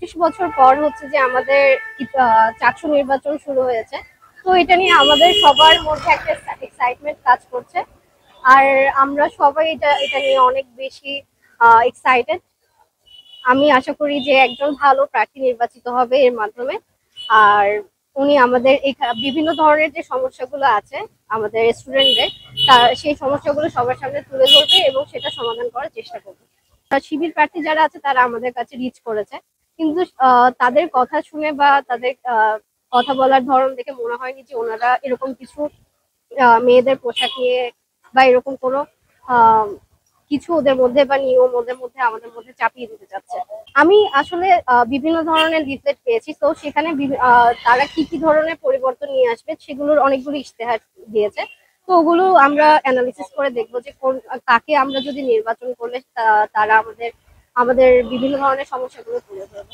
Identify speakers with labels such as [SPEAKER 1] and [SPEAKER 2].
[SPEAKER 1] 25 বছর পর হচ্ছে যে আমাদের চাকসু নির্বাচন শুরু হয়েছে। তো এটা নিয়ে আমাদের সবার মধ্যে একটা এক্সাইটমেন্ট কাজ করছে। আর আমরা সবাই এটা এটা নিয়ে অনেক বেশি এক্সাইটেড। আমি আশা করি যে একজন ভালো প্রার্থী নির্বাচিত হবে এর মাধ্যমে। আর উনি আমাদের এই বিভিন্ন ধরনের যে সমস্যাগুলো আছে আমাদের স্টুডেন্টদের, সেই সমস্যাগুলো সবার সামনে তুলে ধরবে এবং সেটা সমাধান করার চেষ্টা করবে। শিবির প্রার্থী যারা আছে তারা আমাদের কাছে রিচ করেছে, কিন্তু তাদের কথা শুনে বা তাদের কথা বলার ধরন দেখে মনে হয়নি যে ওনারা এরকম কিছু মেয়েদের পোশাক নিয়ে বা এরকম কোনো আহ কিছু ওদের মধ্যে বা নিয়ম ওদের মধ্যে আমাদের মধ্যে চাপিয়ে দিতে চাচ্ছে। আমি আসলে বিভিন্ন ধরনের লিফলেট পেয়েছি, তো সেখানে তারা কি কি ধরনের পরিবর্তন নিয়ে আসবে সেগুলোর অনেকগুলো ইশতেহার দিয়েছে। তো ওগুলো আমরা অ্যানালিসিস করে দেখবো যে কোন কাকে আমরা যদি নির্বাচন করলে তারা আমাদের আমাদের বিভিন্ন ধরনের সমস্যাগুলো তুলে ধরবে।